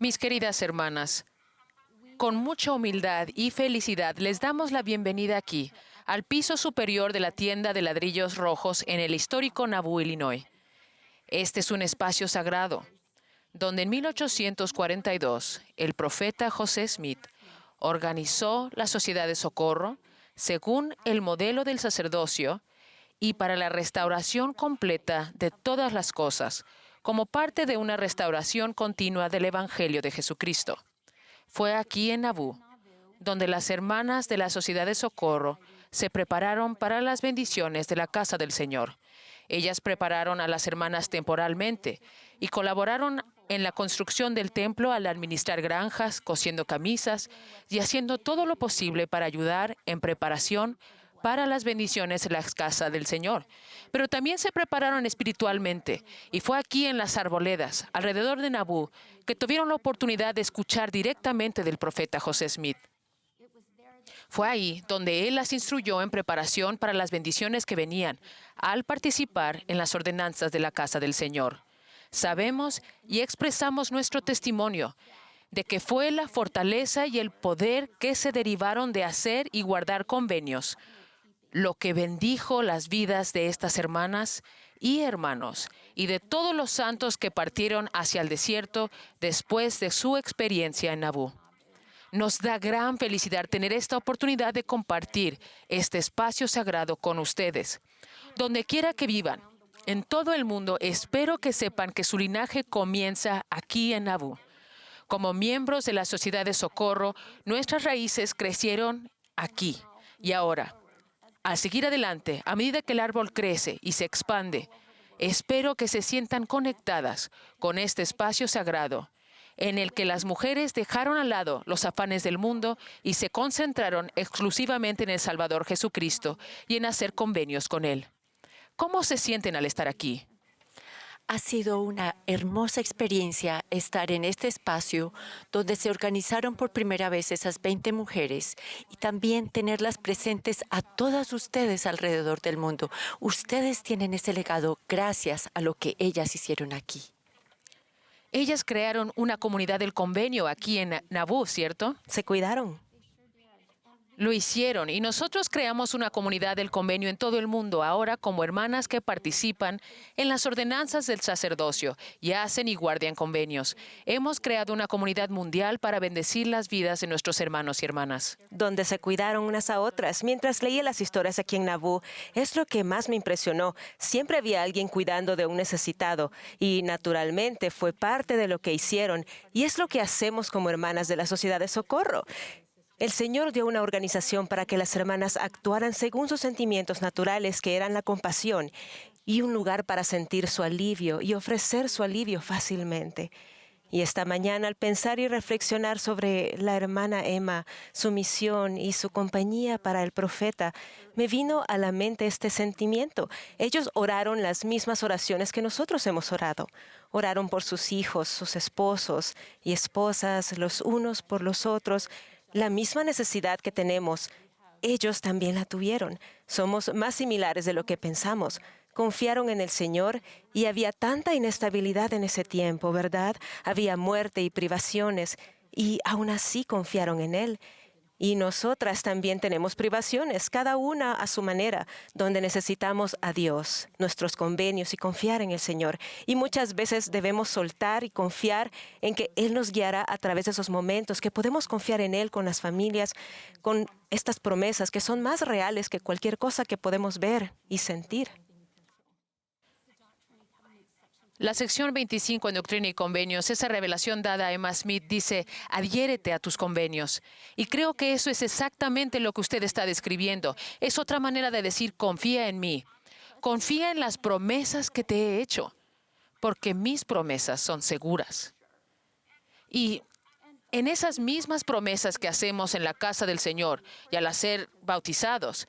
Mis queridas hermanas, con mucha humildad y felicidad les damos la bienvenida aquí, al piso superior de la tienda de ladrillos rojos en el histórico Nauvoo, Illinois. Este es un espacio sagrado, donde en 1842 el profeta José Smith organizó la Sociedad de Socorro según el modelo del sacerdocio y para la restauración completa de todas las cosas, como parte de una restauración continua del Evangelio de Jesucristo. Fue aquí en Nauvoo, donde las hermanas de la Sociedad de Socorro se prepararon para las bendiciones de la casa del Señor. Ellas prepararon a las hermanas temporalmente y colaboraron en la construcción del templo al administrar granjas, cosiendo camisas y haciendo todo lo posible para ayudar en preparación para las bendiciones de la casa del Señor. Pero también se prepararon espiritualmente, y fue aquí en las arboledas, alrededor de Nauvoo, que tuvieron la oportunidad de escuchar directamente del profeta José Smith. Fue ahí donde él las instruyó en preparación para las bendiciones que venían al participar en las ordenanzas de la casa del Señor. Sabemos y expresamos nuestro testimonio de que fue la fortaleza y el poder que se derivaron de hacer y guardar convenios, lo que bendijo las vidas de estas hermanas y hermanos y de todos los santos que partieron hacia el desierto después de su experiencia en Nauvoo. Nos da gran felicidad tener esta oportunidad de compartir este espacio sagrado con ustedes. Donde quiera que vivan, en todo el mundo, espero que sepan que su linaje comienza aquí en Nauvoo. Como miembros de la Sociedad de Socorro, nuestras raíces crecieron aquí y ahora. Al seguir adelante, a medida que el árbol crece y se expande, espero que se sientan conectadas con este espacio sagrado, en el que las mujeres dejaron al lado los afanes del mundo y se concentraron exclusivamente en el Salvador Jesucristo y en hacer convenios con Él. ¿Cómo se sienten al estar aquí? Ha sido una hermosa experiencia estar en este espacio donde se organizaron por primera vez esas 20 mujeres y también tenerlas presentes a todas ustedes alrededor del mundo. Ustedes tienen ese legado gracias a lo que ellas hicieron aquí. Ellas crearon una comunidad del convenio aquí en Nauvoo, ¿cierto? Se cuidaron. Lo hicieron y nosotros creamos una comunidad del convenio en todo el mundo ahora como hermanas que participan en las ordenanzas del sacerdocio y hacen y guardan convenios. Hemos creado una comunidad mundial para bendecir las vidas de nuestros hermanos y hermanas. Donde se cuidaron unas a otras. Mientras leía las historias aquí en Nauvoo, es lo que más me impresionó. Siempre había alguien cuidando de un necesitado y naturalmente fue parte de lo que hicieron y es lo que hacemos como hermanas de la Sociedad de Socorro. El Señor dio una organización para que las hermanas actuaran según sus sentimientos naturales, que eran la compasión, y un lugar para sentir su alivio y ofrecer su alivio fácilmente. Y esta mañana, al pensar y reflexionar sobre la hermana Emma, su misión y su compañía para el profeta, me vino a la mente este sentimiento. Ellos oraron las mismas oraciones que nosotros hemos orado. Oraron por sus hijos, sus esposos y esposas, los unos por los otros. La misma necesidad que tenemos, ellos también la tuvieron. Somos más similares de lo que pensamos. Confiaron en el Señor y había tanta inestabilidad en ese tiempo, ¿verdad? Había muerte y privaciones y aún así confiaron en Él. Y nosotras también tenemos privaciones, cada una a su manera, donde necesitamos a Dios, nuestros convenios y confiar en el Señor. Y muchas veces debemos soltar y confiar en que Él nos guiará a través de esos momentos, que podemos confiar en Él con las familias, con estas promesas que son más reales que cualquier cosa que podemos ver y sentir. La sección 25 en Doctrina y Convenios, esa revelación dada a Emma Smith, dice, adhiérete a tus convenios. Y creo que eso es exactamente lo que usted está describiendo. Es otra manera de decir, confía en mí. Confía en las promesas que te he hecho, porque mis promesas son seguras. Y en esas mismas promesas que hacemos en la casa del Señor y al ser bautizados,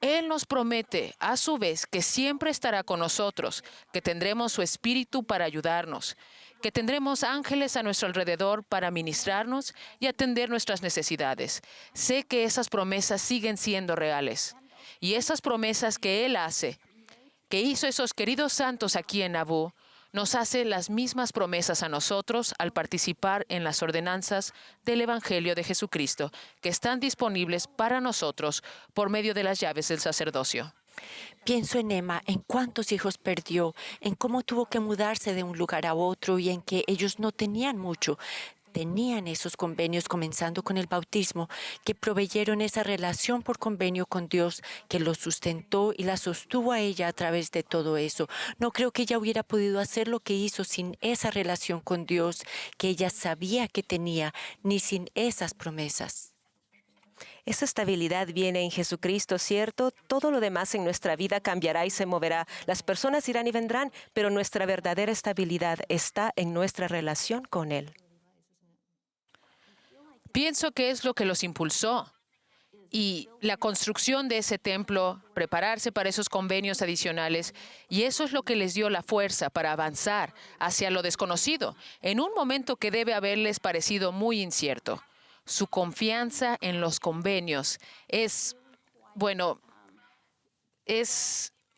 Él nos promete, a su vez, que siempre estará con nosotros, que tendremos su Espíritu para ayudarnos, que tendremos ángeles a nuestro alrededor para ministrarnos y atender nuestras necesidades. Sé que esas promesas siguen siendo reales. Y esas promesas que Él hace, que hizo esos queridos santos aquí en Nauvoo, nos hace las mismas promesas a nosotros al participar en las ordenanzas del Evangelio de Jesucristo, que están disponibles para nosotros por medio de las llaves del sacerdocio. Pienso en Emma, en cuántos hijos perdió, en cómo tuvo que mudarse de un lugar a otro y en que ellos no tenían mucho. Tenían esos convenios, comenzando con el bautismo, que proveyeron esa relación por convenio con Dios, que los sustentó y la sostuvo a ella a través de todo eso. No creo que ella hubiera podido hacer lo que hizo sin esa relación con Dios, que ella sabía que tenía, ni sin esas promesas. Esa estabilidad viene en Jesucristo, ¿cierto? Todo lo demás en nuestra vida cambiará y se moverá. Las personas irán y vendrán, pero nuestra verdadera estabilidad está en nuestra relación con Él. Pienso que es lo que los impulsó. Y la construcción de ese templo, prepararse para esos convenios adicionales, y eso es lo que les dio la fuerza para avanzar hacia lo desconocido, en un momento que debe haberles parecido muy incierto. Su confianza en los convenios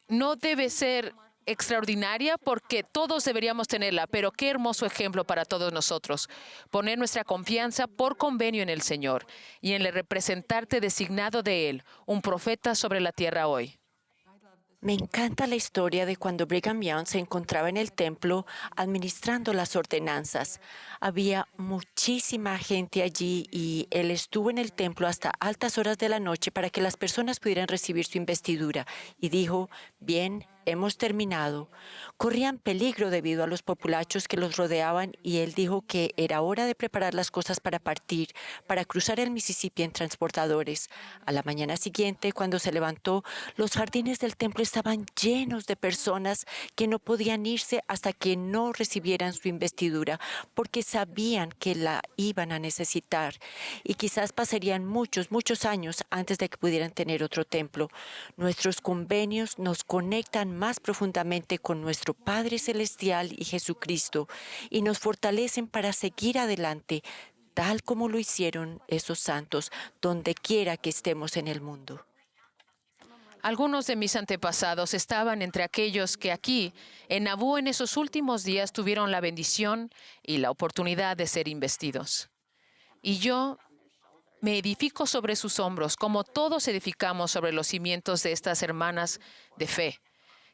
no debe ser extraordinaria porque todos deberíamos tenerla, pero qué hermoso ejemplo para todos nosotros. Poner nuestra confianza por convenio en el Señor y en el representante designado de Él, un profeta sobre la tierra hoy. Me encanta la historia de cuando Brigham Young se encontraba en el templo administrando las ordenanzas. Había muchísima gente allí y él estuvo en el templo hasta altas horas de la noche para que las personas pudieran recibir su investidura. Y dijo, bien, hemos terminado. Corrían peligro debido a los populachos que los rodeaban y él dijo que era hora de preparar las cosas para partir, para cruzar el Mississippi en transportadores. A la mañana siguiente, cuando se levantó, los jardines del templo estaban llenos de personas que no podían irse hasta que no recibieran su investidura, porque sabían que la iban a necesitar y quizás pasarían muchos, muchos años antes de que pudieran tener otro templo. Nuestros convenios nos conectan más profundamente con nuestro Padre Celestial y Jesucristo y nos fortalecen para seguir adelante, tal como lo hicieron esos santos, donde quiera que estemos en el mundo. Algunos de mis antepasados estaban entre aquellos que aquí, en Nauvoo, en esos últimos días tuvieron la bendición y la oportunidad de ser investidos. Y yo me edifico sobre sus hombros, como todos edificamos sobre los cimientos de estas hermanas de fe,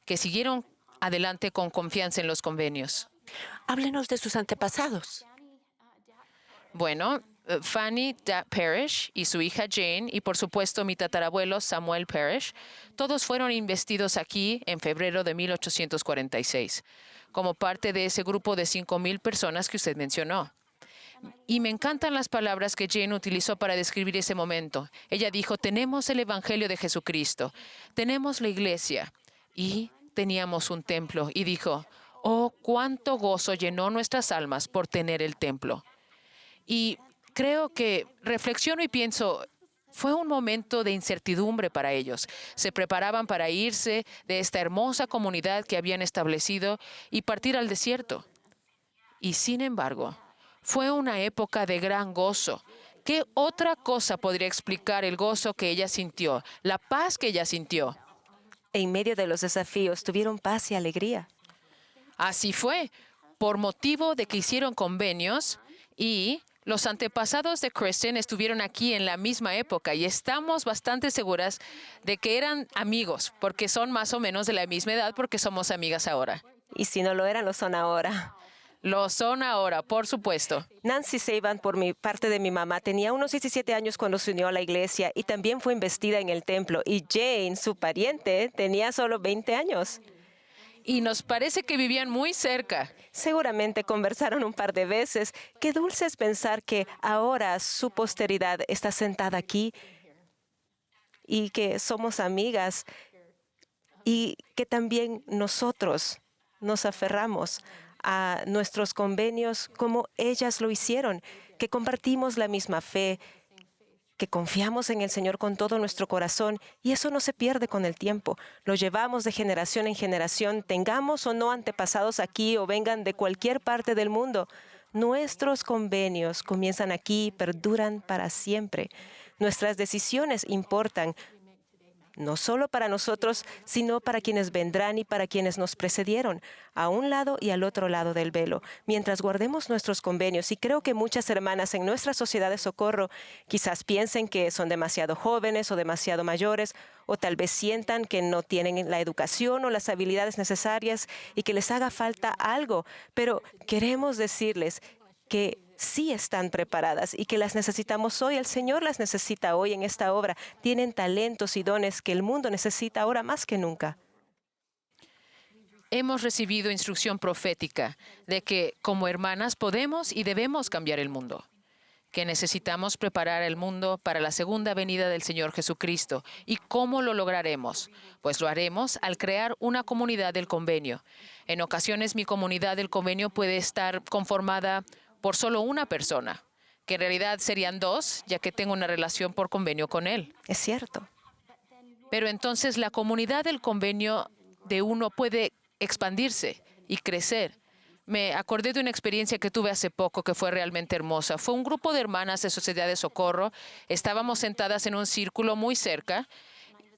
que siguieron adelante con confianza en los convenios. Háblenos de sus antepasados. Bueno, Fanny Parrish y su hija Jane, y por supuesto mi tatarabuelo Samuel Parrish, todos fueron investidos aquí en febrero de 1846, como parte de ese grupo de 5,000 personas que usted mencionó. Y me encantan las palabras que Jane utilizó para describir ese momento. Ella dijo, tenemos el Evangelio de Jesucristo, tenemos la iglesia y teníamos un templo. Y dijo, oh, cuánto gozo llenó nuestras almas por tener el templo. Y creo que reflexiono y pienso, fue un momento de incertidumbre para ellos. Se preparaban para irse de esta hermosa comunidad que habían establecido y partir al desierto. Y sin embargo, fue una época de gran gozo. ¿Qué otra cosa podría explicar el gozo que ella sintió, la paz que ella sintió? En medio de los desafíos tuvieron paz y alegría. Así fue, por motivo de que hicieron convenios y los antepasados de Kristen estuvieron aquí en la misma época y estamos bastante seguras de que eran amigos, porque son más o menos de la misma edad, porque somos amigas ahora. Y si no lo eran, lo son ahora. Lo son ahora, por supuesto. Nancy Saban, por mi parte de mi mamá, tenía unos 17 años cuando se unió a la iglesia y también fue investida en el templo. Y Jane, su pariente, tenía solo 20 años. Y nos parece que vivían muy cerca. Seguramente conversaron un par de veces. Qué dulce es pensar que ahora su posteridad está sentada aquí y que somos amigas y que también nosotros nos aferramos a nuestros convenios como ellas lo hicieron, que compartimos la misma fe, que confiamos en el Señor con todo nuestro corazón y eso no se pierde con el tiempo. Lo llevamos de generación en generación, tengamos o no antepasados aquí o vengan de cualquier parte del mundo. Nuestros convenios comienzan aquí y perduran para siempre. Nuestras decisiones importan. no solo para nosotros, sino para quienes vendrán y para quienes nos precedieron, a un lado y al otro lado del velo, mientras guardemos nuestros convenios. Y creo que muchas hermanas en nuestra sociedad de socorro quizás piensen que son demasiado jóvenes o demasiado mayores, o tal vez sientan que no tienen la educación o las habilidades necesarias y que les haga falta algo, pero queremos decirles que sí están preparadas y que las necesitamos hoy. El Señor las necesita hoy en esta obra. Tienen talentos y dones que el mundo necesita ahora más que nunca. Hemos recibido instrucción profética de que como hermanas podemos y debemos cambiar el mundo, que necesitamos preparar el mundo para la segunda venida del Señor Jesucristo. ¿Y cómo lo lograremos? Pues lo haremos al crear una comunidad del convenio. En ocasiones mi comunidad del convenio puede estar conformada por solo una persona, que en realidad serían dos, ya que tengo una relación por convenio con él. Es cierto. Pero entonces la comunidad del convenio de uno puede expandirse y crecer. Me acordé de una experiencia que tuve hace poco que fue realmente hermosa. Fue un grupo de hermanas de Sociedad de Socorro. Estábamos sentadas en un círculo muy cerca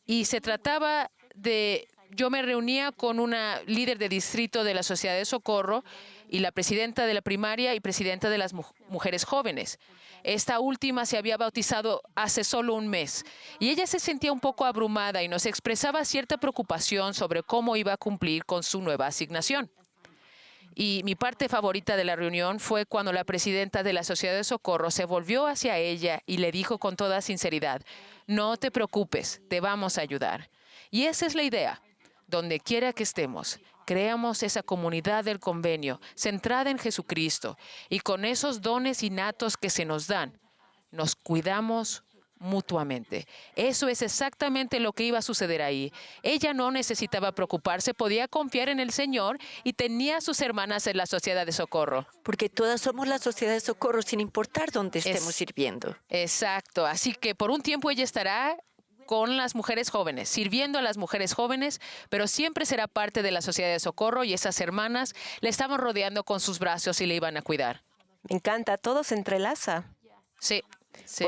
y se trataba de... Yo me reunía con una líder de distrito de la Sociedad de Socorro y la presidenta de la primaria y presidenta de las mujeres jóvenes. Esta última se había bautizado hace solo un mes y ella se sentía un poco abrumada y nos expresaba cierta preocupación sobre cómo iba a cumplir con su nueva asignación. Y mi parte favorita de la reunión fue cuando la presidenta de la Sociedad de Socorro se volvió hacia ella y le dijo con toda sinceridad, no te preocupes, te vamos a ayudar. Y esa es la idea. Donde quiera que estemos, creamos esa comunidad del convenio centrada en Jesucristo y con esos dones innatos que se nos dan, nos cuidamos mutuamente. Eso es exactamente lo que iba a suceder ahí. Ella no necesitaba preocuparse, podía confiar en el Señor y tenía a sus hermanas en la Sociedad de Socorro. Porque todas somos la Sociedad de Socorro sin importar dónde estemos sirviendo. Exacto. Así que por un tiempo ella estará con las mujeres jóvenes, sirviendo a las mujeres jóvenes, pero siempre será parte de la Sociedad de Socorro y esas hermanas le estaban rodeando con sus brazos y le iban a cuidar. Me encanta, todo se entrelaza. Sí, sí.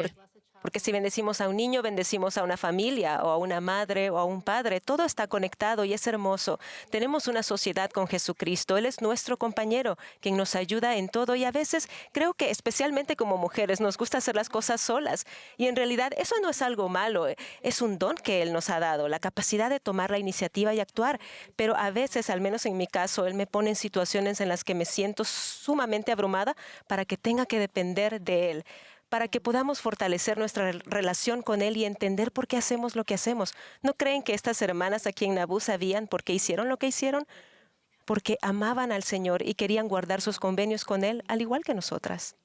Porque si bendecimos a un niño, bendecimos a una familia o a una madre o a un padre. Todo está conectado y es hermoso. Tenemos una sociedad con Jesucristo. Él es nuestro compañero, quien nos ayuda en todo. Y a veces creo que especialmente como mujeres nos gusta hacer las cosas solas. Y en realidad eso no es algo malo. Es un don que Él nos ha dado, la capacidad de tomar la iniciativa y actuar. Pero a veces, al menos en mi caso, Él me pone en situaciones en las que me siento sumamente abrumada para que tenga que depender de Él, para que podamos fortalecer nuestra relación con Él y entender por qué hacemos lo que hacemos. ¿No creen que estas hermanas aquí en Nabú sabían por qué hicieron lo que hicieron? Porque amaban al Señor y querían guardar sus convenios con Él, al igual que nosotras.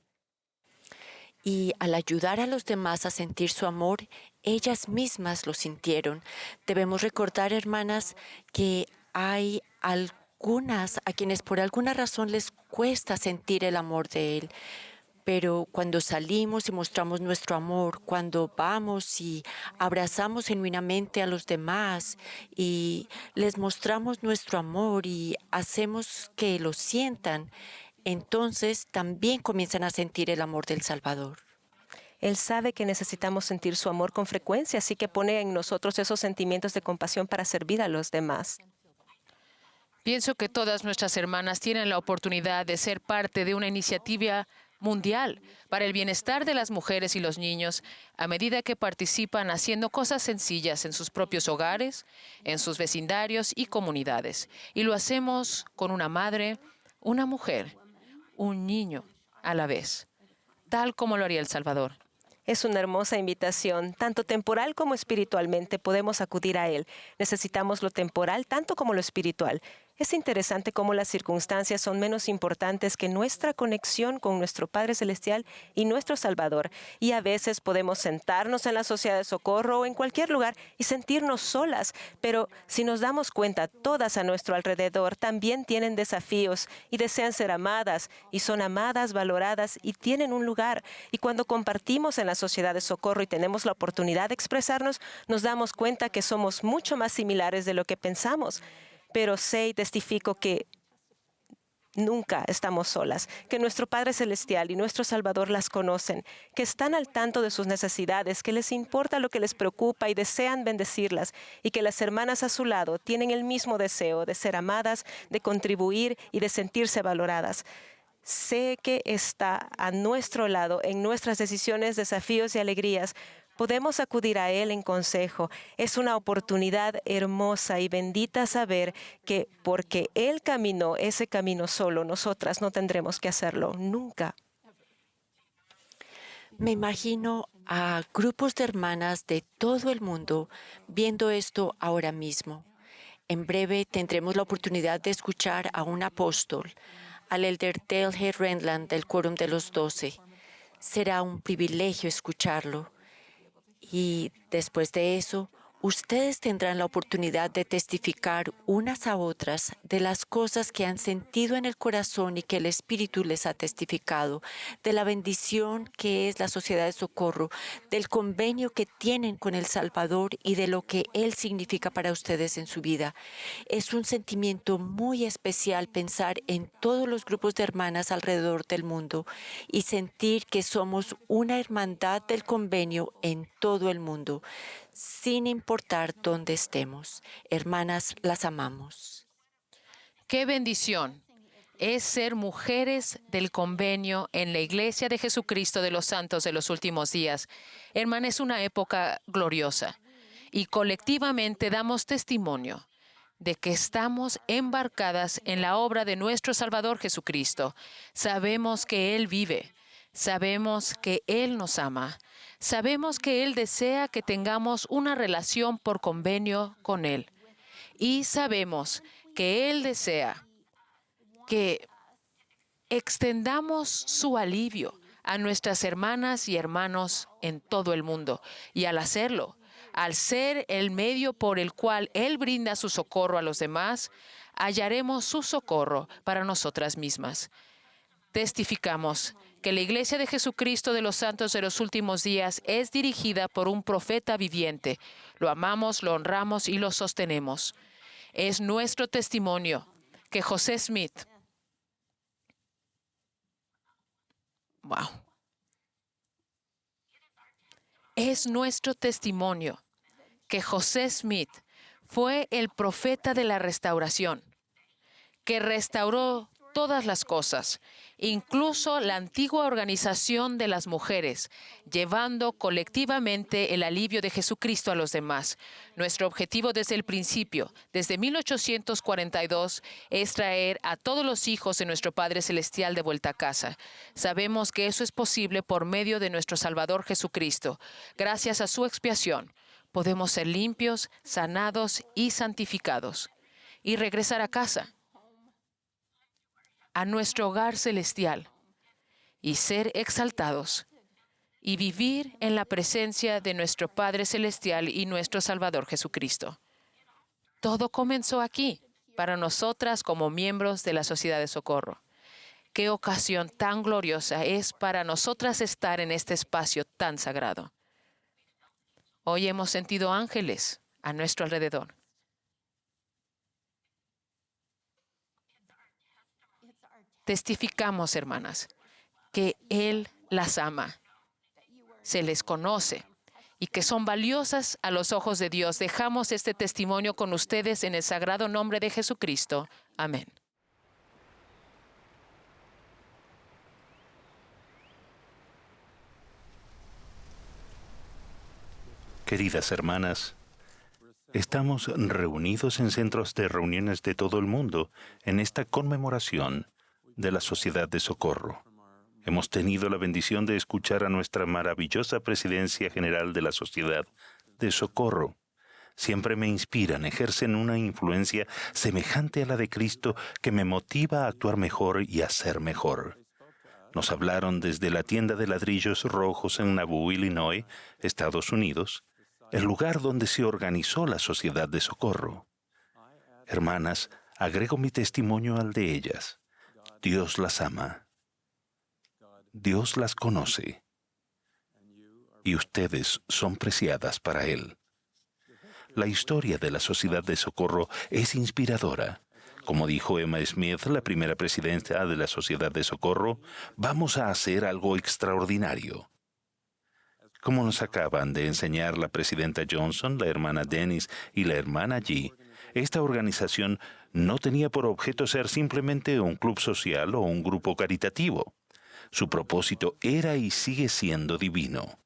Y al ayudar a los demás a sentir su amor, ellas mismas lo sintieron. Debemos recordar, hermanas, que hay algunas a quienes por alguna razón les cuesta sentir el amor de Él. Pero cuando salimos y mostramos nuestro amor, cuando vamos y abrazamos genuinamente a los demás y les mostramos nuestro amor y hacemos que lo sientan, entonces también comienzan a sentir el amor del Salvador. Él sabe que necesitamos sentir su amor con frecuencia, así que pone en nosotros esos sentimientos de compasión para servir a los demás. Pienso que todas nuestras hermanas tienen la oportunidad de ser parte de una iniciativa mundial para el bienestar de las mujeres y los niños a medida que participan haciendo cosas sencillas en sus propios hogares, en sus vecindarios y comunidades. Y lo hacemos con una madre, una mujer, un niño a la vez, tal como lo haría El Salvador. Es una hermosa invitación. Tanto temporal como espiritualmente podemos acudir a Él. Necesitamos lo temporal tanto como lo espiritual. Es interesante cómo las circunstancias son menos importantes que nuestra conexión con nuestro Padre Celestial y nuestro Salvador. Y a veces podemos sentarnos en la Sociedad de Socorro o en cualquier lugar y sentirnos solas. Pero si nos damos cuenta, todas a nuestro alrededor también tienen desafíos y desean ser amadas y son amadas, valoradas y tienen un lugar. Y cuando compartimos en la Sociedad de Socorro y tenemos la oportunidad de expresarnos, nos damos cuenta que somos mucho más similares de lo que pensamos. Pero sé y testifico que nunca estamos solas, que nuestro Padre Celestial y nuestro Salvador las conocen, que están al tanto de sus necesidades, que les importa lo que les preocupa y desean bendecirlas, y que las hermanas a su lado tienen el mismo deseo de ser amadas, de contribuir y de sentirse valoradas. Sé que está a nuestro lado en nuestras decisiones, desafíos y alegrías. Podemos acudir a Él en consejo. Es una oportunidad hermosa y bendita saber que porque Él caminó ese camino solo, nosotras no tendremos que hacerlo nunca. Me imagino a grupos de hermanas de todo el mundo viendo esto ahora mismo. En breve tendremos la oportunidad de escuchar a un apóstol, al elder Dale G. Renland del Quórum de los 12. Será un privilegio escucharlo. Y después de eso, ustedes tendrán la oportunidad de testificar unas a otras de las cosas que han sentido en el corazón y que el Espíritu les ha testificado, de la bendición que es la Sociedad de Socorro, del convenio que tienen con el Salvador y de lo que Él significa para ustedes en su vida. Es un sentimiento muy especial pensar en todos los grupos de hermanas alrededor del mundo y sentir que somos una hermandad del convenio en todo el mundo, sin importar dónde estemos. Hermanas, las amamos. ¡Qué bendición es ser mujeres del convenio en la Iglesia de Jesucristo de los Santos de los Últimos Días! Hermana, es una época gloriosa y colectivamente damos testimonio de que estamos embarcadas en la obra de nuestro Salvador Jesucristo. Sabemos que Él vive, sabemos que Él nos ama, sabemos que Él desea que tengamos una relación por convenio con Él y sabemos que Él desea que extendamos su alivio a nuestras hermanas y hermanos en todo el mundo. Y al hacerlo, al ser el medio por el cual Él brinda su socorro a los demás, hallaremos su socorro para nosotras mismas. Testificamos que la Iglesia de Jesucristo de los Santos de los Últimos Días es dirigida por un profeta viviente. Lo amamos, lo honramos y lo sostenemos. Es nuestro testimonio que José Smith, es nuestro testimonio que José Smith fue el profeta de la restauración, que restauró todas las cosas, incluso la antigua organización de las mujeres, llevando colectivamente el alivio de Jesucristo a los demás. Nuestro objetivo desde el principio, desde 1842, es traer a todos los hijos de nuestro Padre Celestial de vuelta a casa. Sabemos que eso es posible por medio de nuestro Salvador Jesucristo. Gracias a su expiación, podemos ser limpios, sanados y santificados y regresar a casa, a nuestro hogar celestial, y ser exaltados y vivir en la presencia de nuestro Padre Celestial y nuestro Salvador Jesucristo. Todo comenzó aquí, para nosotras como miembros de la Sociedad de Socorro. Qué ocasión tan gloriosa es para nosotras estar en este espacio tan sagrado. Hoy hemos sentido ángeles a nuestro alrededor. Testificamos, hermanas, que Él las ama, se les conoce y que son valiosas a los ojos de Dios. Dejamos este testimonio con ustedes en el sagrado nombre de Jesucristo. Amén. Queridas hermanas, estamos reunidos en centros de reuniones de todo el mundo en esta conmemoración de la Sociedad de Socorro. Hemos tenido la bendición de escuchar a nuestra maravillosa Presidencia General de la Sociedad de Socorro. Siempre me inspiran, ejercen una influencia semejante a la de Cristo que me motiva a actuar mejor y a ser mejor. Nos hablaron desde la tienda de ladrillos rojos en Nauvoo, Illinois, Estados Unidos, el lugar donde se organizó la Sociedad de Socorro. Hermanas, agrego mi testimonio al de ellas. Dios las ama. Dios las conoce. Y ustedes son preciadas para Él. La historia de la Sociedad de Socorro es inspiradora. Como dijo Emma Smith, la primera presidenta de la Sociedad de Socorro, vamos a hacer algo extraordinario. Como nos acaban de enseñar la presidenta Johnson, la hermana Dennis y la hermana G, esta organización no tenía por objeto ser simplemente un club social o un grupo caritativo. Su propósito era y sigue siendo divino: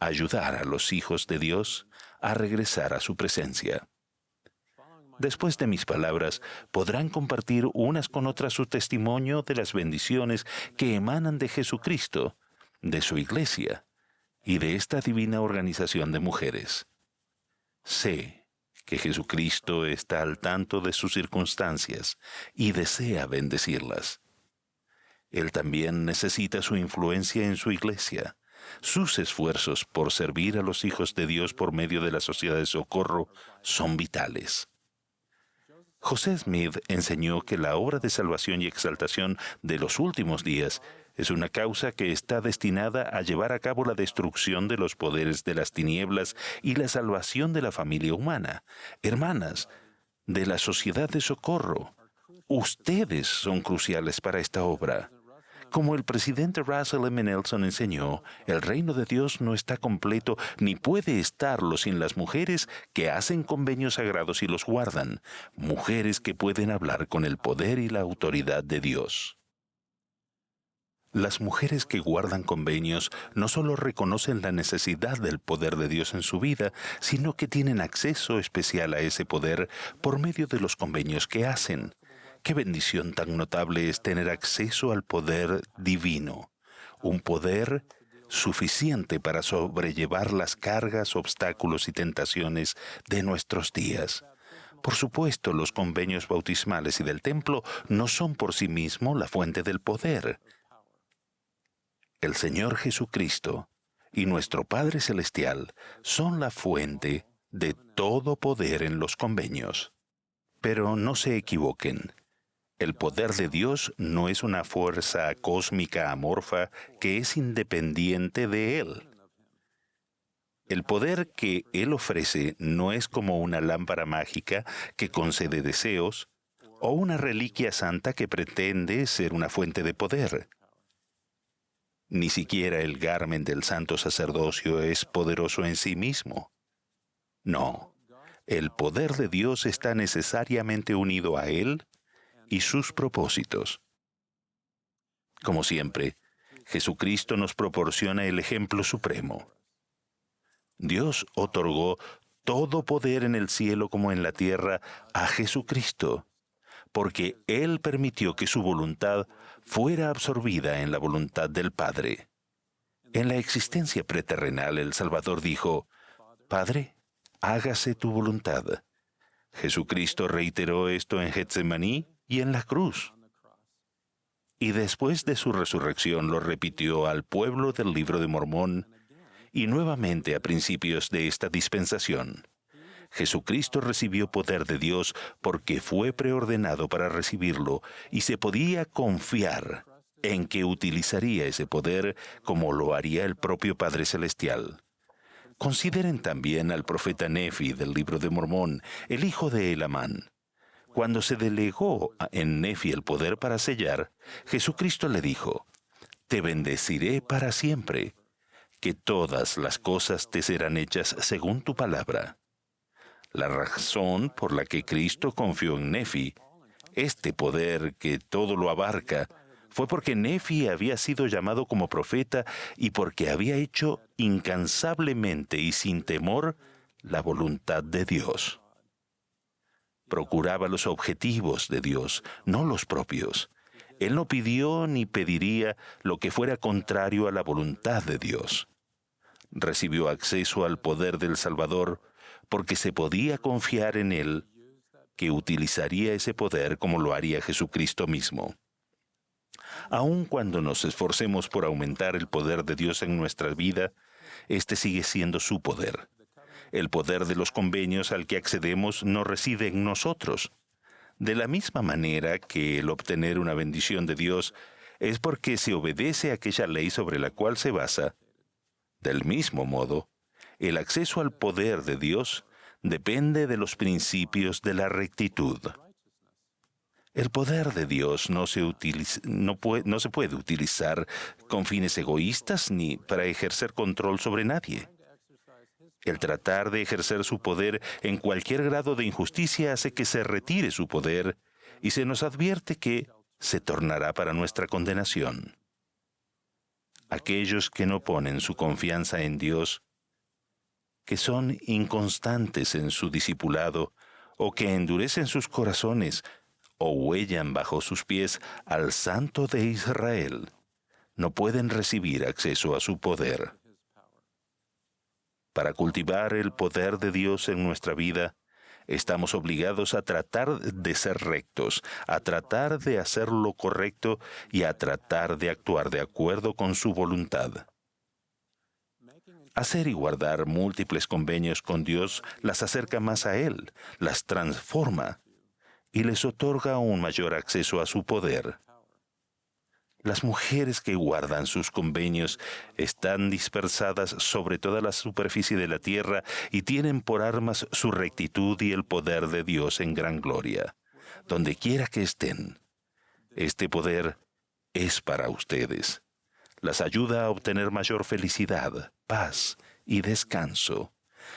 ayudar a los hijos de Dios a regresar a su presencia. Después de mis palabras, podrán compartir unas con otras su testimonio de las bendiciones que emanan de Jesucristo, de su iglesia y de esta divina organización de mujeres. Sé que Jesucristo está al tanto de sus circunstancias y desea bendecirlas. Él también necesita su influencia en su iglesia. Sus esfuerzos por servir a los hijos de Dios por medio de la Sociedad de Socorro son vitales. José Smith enseñó que la obra de salvación y exaltación de los últimos días es una causa que está destinada a llevar a cabo la destrucción de los poderes de las tinieblas y la salvación de la familia humana. Hermanas, de la Sociedad de Socorro, ustedes son cruciales para esta obra. Como el presidente Russell M. Nelson enseñó, el reino de Dios no está completo ni puede estarlo sin las mujeres que hacen convenios sagrados y los guardan, mujeres que pueden hablar con el poder y la autoridad de Dios. Las mujeres que guardan convenios no solo reconocen la necesidad del poder de Dios en su vida, sino que tienen acceso especial a ese poder por medio de los convenios que hacen. ¡Qué bendición tan notable es tener acceso al poder divino! Un poder suficiente para sobrellevar las cargas, obstáculos y tentaciones de nuestros días. Por supuesto, los convenios bautismales y del templo no son por sí mismos la fuente del poder. El Señor Jesucristo y nuestro Padre Celestial son la fuente de todo poder en los convenios. Pero no se equivoquen. El poder de Dios no es una fuerza cósmica amorfa que es independiente de Él. El poder que Él ofrece no es como una lámpara mágica que concede deseos o una reliquia santa que pretende ser una fuente de poder. Ni siquiera el garmen del santo sacerdocio es poderoso en sí mismo. No, el poder de Dios está necesariamente unido a Él y sus propósitos. Como siempre, Jesucristo nos proporciona el ejemplo supremo. Dios otorgó todo poder en el cielo como en la tierra a Jesucristo, porque Él permitió que su voluntad fuera absorbida en la voluntad del Padre. En la existencia preterrenal, el Salvador dijo: «Padre, hágase tu voluntad». Jesucristo reiteró esto en Getsemaní y en la cruz. Y después de su resurrección lo repitió al pueblo del Libro de Mormón y nuevamente a principios de esta dispensación. Jesucristo recibió poder de Dios porque fue preordenado para recibirlo y se podía confiar en que utilizaría ese poder como lo haría el propio Padre Celestial. Consideren también al profeta Nefi del Libro de Mormón, el hijo de Elamán. Cuando se delegó en Nefi el poder para sellar, Jesucristo le dijo: «Te bendeciré para siempre, que todas las cosas te serán hechas según tu palabra». La razón por la que Cristo confió en Nefi, este poder que todo lo abarca, fue porque Nefi había sido llamado como profeta y porque había hecho incansablemente y sin temor la voluntad de Dios. Procuraba los objetivos de Dios, no los propios. Él no pidió ni pediría lo que fuera contrario a la voluntad de Dios. Recibió acceso al poder del Salvador porque se podía confiar en Él, que utilizaría ese poder como lo haría Jesucristo mismo. Aun cuando nos esforcemos por aumentar el poder de Dios en nuestra vida, este sigue siendo su poder. El poder de los convenios al que accedemos no reside en nosotros. De la misma manera que el obtener una bendición de Dios es porque se obedece a aquella ley sobre la cual se basa, del mismo modo, el acceso al poder de Dios depende de los principios de la rectitud. El poder de Dios no se puede utilizar con fines egoístas ni para ejercer control sobre nadie. El tratar de ejercer su poder en cualquier grado de injusticia hace que se retire su poder y se nos advierte que se tornará para nuestra condenación. Aquellos que no ponen su confianza en Dios, que son inconstantes en su discipulado o que endurecen sus corazones o huellan bajo sus pies al Santo de Israel, no pueden recibir acceso a su poder. Para cultivar el poder de Dios en nuestra vida, estamos obligados a tratar de ser rectos, a tratar de hacer lo correcto y a tratar de actuar de acuerdo con su voluntad. Hacer y guardar múltiples convenios con Dios las acerca más a Él, las transforma y les otorga un mayor acceso a su poder. Las mujeres que guardan sus convenios están dispersadas sobre toda la superficie de la tierra y tienen por armas su rectitud y el poder de Dios en gran gloria, donde quiera que estén. Este poder es para ustedes. Las ayuda a obtener mayor felicidad, paz y descanso.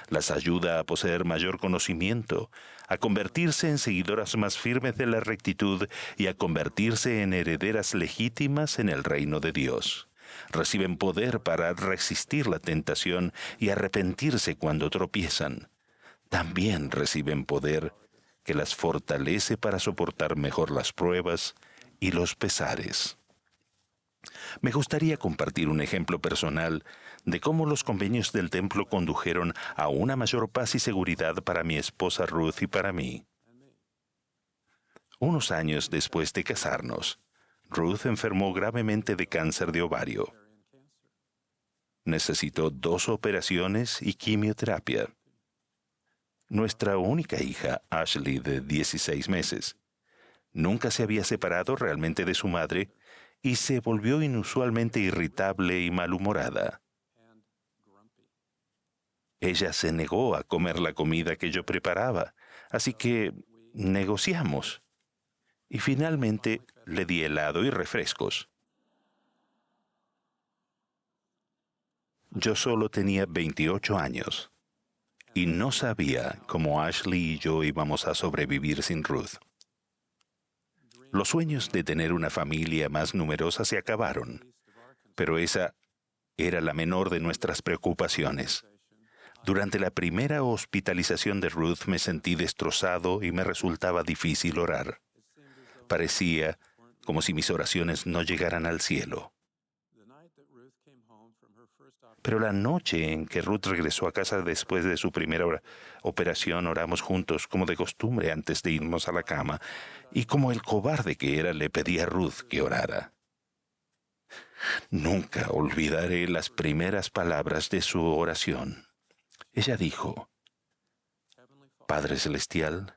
Las ayuda a poseer mayor conocimiento, a convertirse en seguidoras más firmes de la rectitud y a convertirse en herederas legítimas en el reino de Dios. Reciben poder para resistir la tentación y arrepentirse cuando tropiezan. También reciben poder que las fortalece para soportar mejor las pruebas y los pesares. Me gustaría compartir un ejemplo personal de cómo los convenios del templo condujeron a una mayor paz y seguridad para mi esposa Ruth y para mí. Unos años después de casarnos, Ruth enfermó gravemente de cáncer de ovario. Necesitó 2 operaciones y quimioterapia. Nuestra única hija, Ashley, de 16 meses, nunca se había separado realmente de su madre y se volvió inusualmente irritable y malhumorada. Ella se negó a comer la comida que yo preparaba, así que negociamos. Y finalmente le di helado y refrescos. Yo solo tenía 28 años y no sabía cómo Ashley y yo íbamos a sobrevivir sin Ruth. Los sueños de tener una familia más numerosa se acabaron, pero esa era la menor de nuestras preocupaciones. Durante la primera hospitalización de Ruth me sentí destrozado y me resultaba difícil orar. Parecía como si mis oraciones no llegaran al cielo. Pero la noche en que Ruth regresó a casa después de su primera operación, oramos juntos como de costumbre antes de irnos a la cama, y como el cobarde que era, le pedí a Ruth que orara. Nunca olvidaré las primeras palabras de su oración. Ella dijo: Padre Celestial,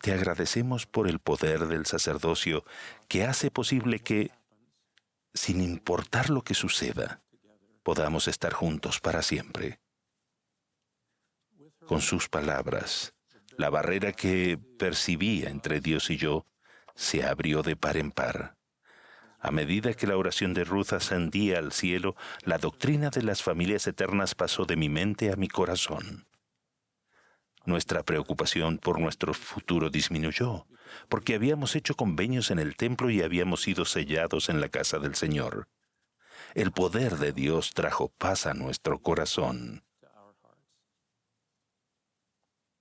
te agradecemos por el poder del sacerdocio que hace posible que, sin importar lo que suceda, podamos estar juntos para siempre. Con sus palabras, la barrera que percibía entre Dios y yo se abrió de par en par. A medida que la oración de Ruth ascendía al cielo, la doctrina de las familias eternas pasó de mi mente a mi corazón. Nuestra preocupación por nuestro futuro disminuyó, porque habíamos hecho convenios en el templo y habíamos sido sellados en la casa del Señor. El poder de Dios trajo paz a nuestro corazón.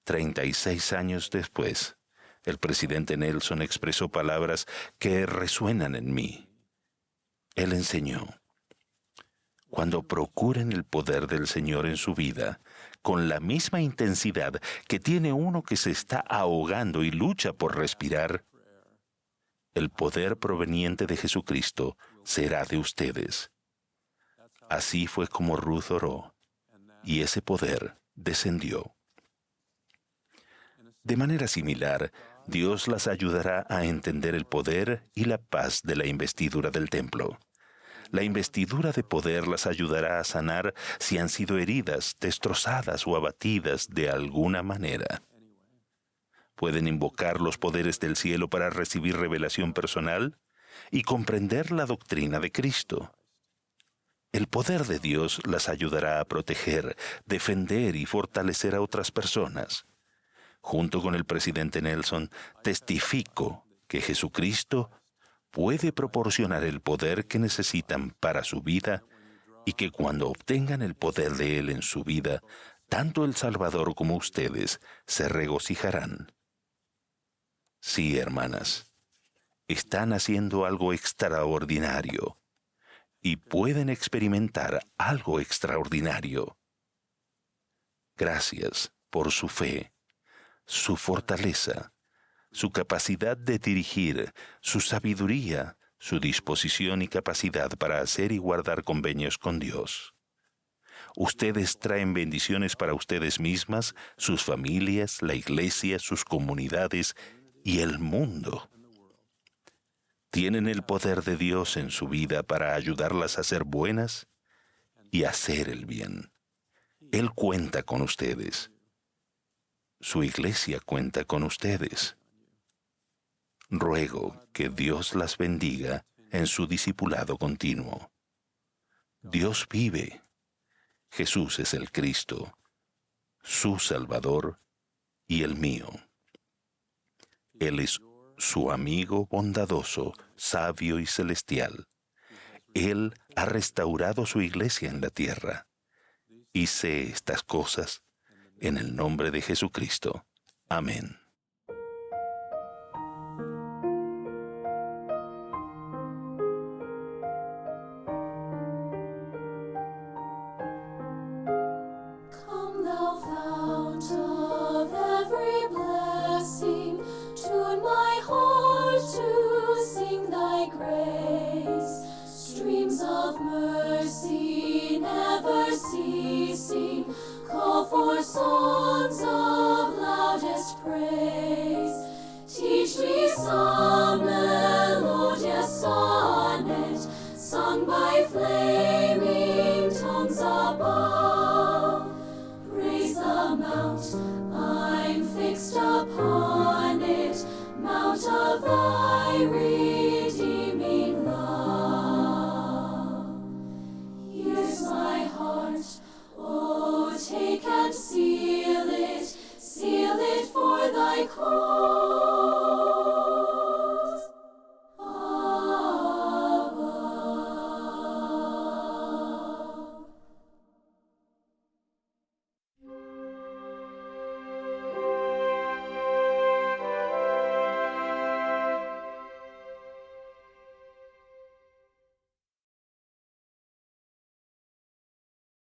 36 años después, el presidente Nelson expresó palabras que resuenan en mí. Él enseñó: cuando procuren el poder del Señor en su vida, con la misma intensidad que tiene uno que se está ahogando y lucha por respirar, el poder proveniente de Jesucristo será de ustedes. Así fue como Ruth oró, y ese poder descendió. De manera similar, Dios las ayudará a entender el poder y la paz de la investidura del templo. La investidura de poder las ayudará a sanar si han sido heridas, destrozadas o abatidas de alguna manera. Pueden invocar los poderes del cielo para recibir revelación personal y comprender la doctrina de Cristo. El poder de Dios las ayudará a proteger, defender y fortalecer a otras personas. Junto con el presidente Nelson, testifico que Jesucristo puede proporcionar el poder que necesitan para su vida y que cuando obtengan el poder de Él en su vida, tanto el Salvador como ustedes se regocijarán. Sí, hermanas, están haciendo algo extraordinario y pueden experimentar algo extraordinario. Gracias por su fe, su fortaleza, su capacidad de dirigir, su sabiduría, su disposición y capacidad para hacer y guardar convenios con Dios. Ustedes traen bendiciones para ustedes mismas, sus familias, la iglesia, sus comunidades y el mundo. Tienen el poder de Dios en su vida para ayudarlas a ser buenas y hacer el bien. Él cuenta con ustedes. Su iglesia cuenta con ustedes. Ruego que Dios las bendiga en su discipulado continuo. Dios vive. Jesús es el Cristo, su Salvador y el mío. Él es su amigo bondadoso, sabio y celestial. Él ha restaurado su iglesia en la tierra. Hice estas cosas en el nombre de Jesucristo. Amén. Come, thou fount of every blessing, tune my heart to sing thy grace. Streams of mercy never ceasing, call for songs of loudest praise. Teach me some melodious sonnet, sung by flaming tongues above. Praise the mount, I'm fixed upon it, mount of thy